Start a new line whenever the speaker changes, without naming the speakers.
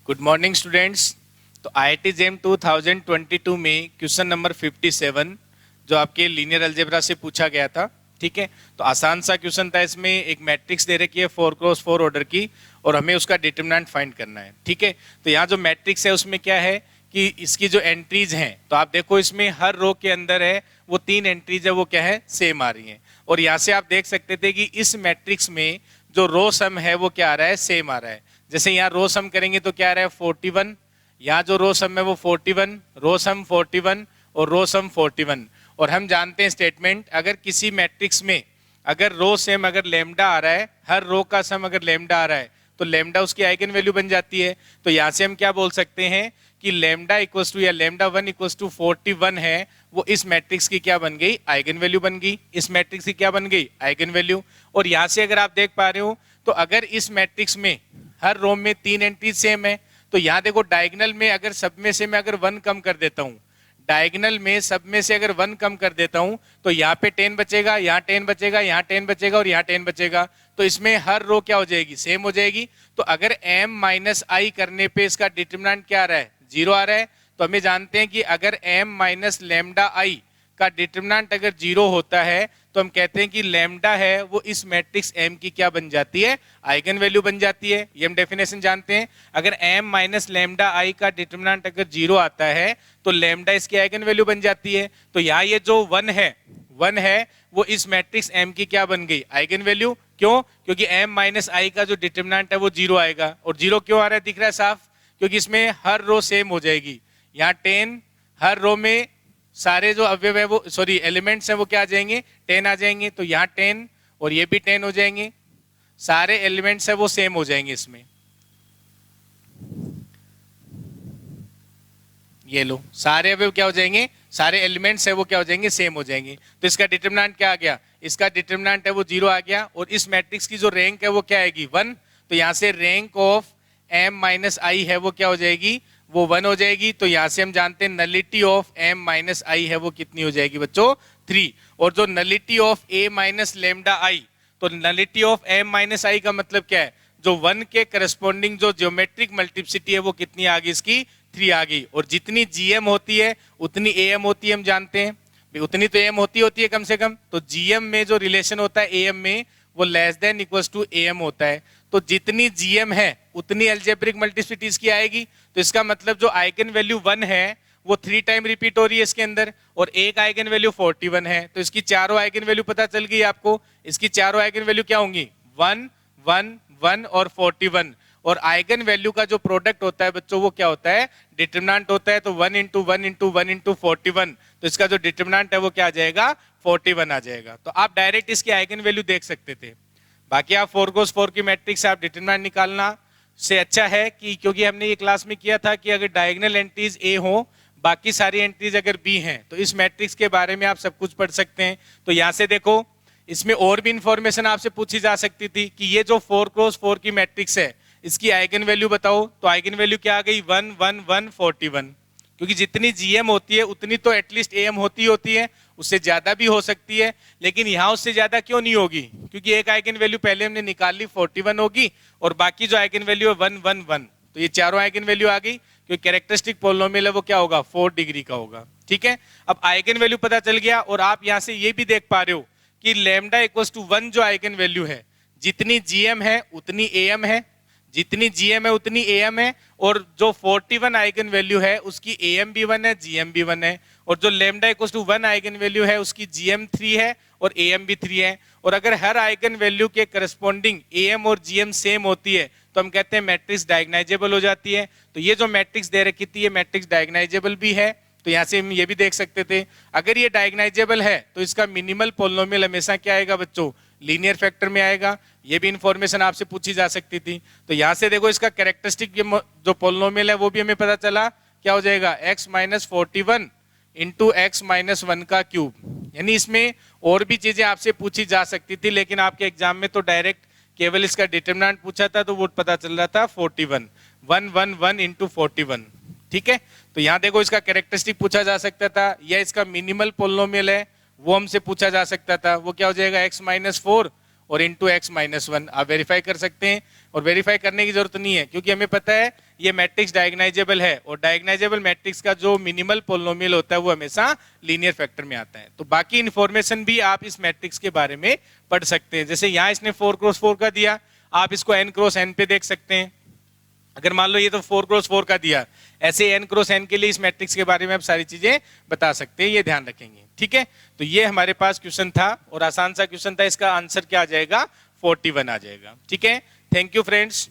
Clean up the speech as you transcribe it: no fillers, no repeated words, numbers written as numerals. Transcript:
Good morning students. तो IIT GeM 2022 में question number 57 जो आपके लीनियर अलजेब्रा से पूछा गया था, ठीक है। तो आसान सा क्वेश्चन था। इसमें एक मैट्रिक्स दे रखी है 4x4 ऑर्डर की और हमें उसका डिटरमिनेंट फाइंड करना है, ठीक है। तो यहाँ जो मैट्रिक्स है उसमें क्या है कि इसकी जो एंट्रीज हैं, तो आप देखो इसमें हर रो के अंदर है वो 3 एंट्रीज है, वो क्या है, सेम आ रही हैं। और यहाँ से आप देख सकते थे कि इस मैट्रिक्स में जो रो सम है वो क्या आ रहा है, सेम आ रहा है। जैसे यहाँ रो सम करेंगे तो क्या आ रहा है 41, यहाँ जो रो सम है वो 41, रो सम 41 और रो सम 41। और हम जानते हैं स्टेटमेंट, अगर किसी मैट्रिक्स में अगर रो सेम अगर लेमडा आ रहा है, हर रो का सम अगर लेमडा आ रहा है तो लेमडा उसकी आइगन वैल्यू बन जाती है। तो यहाँ से हम क्या बोल सकते हैं कि लेमडा इक्वल्स टू या लेमडा 1 इक्वल्स टू 41 है, वो इस मैट्रिक्स की क्या बन गई, आइगन वैल्यू बन गई। इस मैट्रिक्स की क्या बन गई, आइगन वैल्यू। और यहाँ से अगर आप देख पा रहे हो तो अगर इस मैट्रिक्स में हर रो में 3 एंट्रीज सेम है, तो यहाँ देखो डायगोनल में अगर सब में से मैं अगर 1 कम कर देता हूँ, डायगोनल में सब में से अगर 1 कम कर देता हूं तो यहाँ पे 10 बचेगा, यहाँ 10 बचेगा, यहाँ 10 बचेगा और यहाँ 10 बचेगा। तो इसमें हर रो क्या हो जाएगी, सेम हो जाएगी। तो अगर m माइनस आई करने पे इसका डिटरमिनेंट क्या आ रहा है, 0 आ रहा है। तो हमें जानते हैं कि अगर m माइनस लेमडा आई का डिटरमिनेंट अगर 0 होता है तो हम कहते हैं कि लेमडा है वो इस मैट्रिक्स m की क्या बन जाती है, आइगन वैल्यू बन जाती है। ये हम डेफिनेशन जानते हैं। अगर m माइनस लेमडा आई का डिटरमिनेंट अगर 0 आता है तो लेमडा इसकी आइगन वैल्यू बन जाती है। तो यहाँ ये जो 1 है वो इस मैट्रिक्स m की क्या बन गई, आइगन वैल्यू। क्यों? क्योंकि m माइनस आई का जो डिटरमिनेंट है वो 0 आएगा। और 0 क्यों आ रहा है, दिख रहा है साफ, क्योंकि इसमें हर रो सेम हो जाएगी। यहाँ 10, हर रो में सारे जो अवयव है वो सॉरी एलिमेंट्स हैं वो क्या आ जाएंगे, 10 आ जाएंगे। तो यहाँ 10 और ये भी 10 हो जाएंगे, सारे एलिमेंट्स है वो सेम हो जाएंगे इसमें। ये लो, सारे अवयव क्या हो जाएंगे, सारे एलिमेंट्स है वो क्या हो जाएंगे, सेम हो जाएंगे। तो इसका डिटरमिनेंट क्या आ गया, इसका डिटरमिनेंट है वो 0 आ गया। और इस मैट्रिक्स की जो रैंक है वो क्या आएगी, 1। तो यहाँ से रैंक ऑफ m माइनस आई है वो क्या हो जाएगी, वो 1 हो जाएगी। तो यहाँ से हम जानते हैं नलिटी ऑफ m माइनस आई है वो कितनी हो जाएगी बच्चों, 3। और जो nullity of a minus lambda I, तो नलिटी ऑफ m माइनस आई का मतलब क्या है, जो 1 के करस्पॉन्डिंग जो ज्योमेट्रिक मल्टीप्लिसिटी है वो कितनी आ गई, इसकी 3 आ गई। और जितनी gm होती है उतनी am होती है, हम जानते हैं उतनी तो am होती है कम से कम। तो gm में जो रिलेशन होता है am में वो less than equals to am होता है। तो जितनी gm है उतनी अलजेब्रिक मल्टीप्लिसिटी इसकी आएगी। तो इसका मतलब जो आइगन वैल्यू 1 है वो 3 टाइम रिपीट हो रही है इसके अंदर, और एक आइगन वैल्यू 41 है। तो इसकी चारों आइगन वैल्यू पता चल गई आपको। इसकी चारों आइगन वैल्यू क्या होंगी, 1 1 1 और 41। और आइगन वैल्यू का जो प्रोडक्ट होता है बच्चों वो क्या होता है, डिटरमिनेंट होता है। तो 1 इंटू 1 इंटू 1 इंटू 41, तो इसका जो डिटरमिनेंट है वो क्या आ जाएगा, 41 आ जाएगा। तो आप डायरेक्ट इसकी आइगन वैल्यू देख सकते थे। बाकी आप 4x4 की मैट्रिक्स से आप डिटरमिनेंट निकालना से अच्छा है कि, क्योंकि हमने ये क्लास में किया था कि अगर डायगोनल एंट्रीज ए हो, बाकी सारी एंट्रीज अगर बी हैं, तो इस मैट्रिक्स के बारे में आप सब कुछ पढ़ सकते हैं। तो यहाँ से देखो, इसमें और भी इंफॉर्मेशन आपसे पूछी जा सकती थी कि ये जो 4x4 की मैट्रिक्स है इसकी आइगन वैल्यू बताओ। तो आइगन वैल्यू क्या आ गई, 1 1 1 41। क्योंकि जितनी gm होती है उतनी तो एटलीस्ट am होती है, उससे ज्यादा भी हो सकती है, लेकिन यहाँ उससे ज्यादा क्यों नहीं होगी, क्योंकि एक आइगन वैल्यू पहले हमने निकाल ली 41 होगी और बाकी जो आइगन वैल्यू है 1 1 1। तो ये चारों आइगन वैल्यू आ गई, क्योंकि कैरेक्टरिस्टिक पॉलिनोमियल है वो क्या होगा, 4 डिग्री का होगा, ठीक है। अब आइगन वैल्यू पता चल गया। और आप यहाँ से ये भी देख पा रहे हो कि लेमडा इक्वल्स टू 1 जो आइगन वैल्यू है, जितनी gm है उतनी am है, जितनी gm है उतनी am है। और जो 41 आइगन वैल्यू है उसकी am भी 1 है, gm भी 1 है। और जो lambda equals to 1 eigen value है उसकी gm 3 है और am भी 3 है। और अगर हर आइगन वैल्यू के करस्पॉन्डिंग am और gm सेम होती है तो हम कहते हैं मैट्रिक्स डायगोनाइजेबल हो जाती है। तो ये जो मैट्रिक्स दे रखी थी ये मैट्रिक्स डायगोनाइजेबल भी है। तो यहाँ से हम ये भी देख सकते थे, अगर ये डायगोनाइजेबल है तो इसका मिनिमल पॉलिनोमियल हमेशा क्या आएगा बच्चों, लीनियर फैक्टर में आएगा। ये भी इंफॉर्मेशन आपसे पूछी जा सकती थी। तो यहाँ से देखो इसका कैरेक्टरिस्टिक जो पॉलिनोमियल है वो भी हमें पता चला, क्या हो जाएगा, x minus 41 into x minus 1 का क्यूब। यानी इसमें और भी चीजें आपसे पूछी जा सकती थी, लेकिन आपके एग्जाम में तो डायरेक्ट केवल इसका डिटरमिनेंट पूछा था, तो वो पता चल रहा था 41 1 1 1 इंटू 41, ठीक है। तो यहाँ देखो इसका कैरेक्टरिस्टिक पूछा जा सकता था, या इसका मिनिमल पॉलिनोमियल है वो हमसे पूछा जा सकता था। वो क्या हो जाएगा, x माइनस 4 और इंटू एक्स माइनस 1 आप वेरीफाई कर सकते हैं। और वेरीफाई करने की जरूरत नहीं है क्योंकि हमें पता है ये मैट्रिक्स डायगोनाइजेबल है और डायगोनाइजेबल मैट्रिक्स का जो मिनिमल पोलिनोमियल होता है वो हमेशा लीनियर फैक्टर में आता है। तो बाकी इन्फॉर्मेशन भी आप इस मैट्रिक्स के बारे में पढ़ सकते हैं। जैसे यहाँ इसने 4 क्रॉस 4 का दिया, आप इसको n क्रॉस n पे देख सकते हैं। अगर मान लो ये तो 4 क्रॉस 4 का दिया, ऐसे n क्रॉस n के लिए इस मैट्रिक्स के बारे में आप सारी चीजें बता सकते हैं, ये ध्यान रखेंगे। ठीक है, तो ये हमारे पास क्वेश्चन था और आसान सा क्वेश्चन था, इसका आंसर क्या आ जाएगा 41 आ जाएगा। ठीक है, थैंक यू फ्रेंड्स।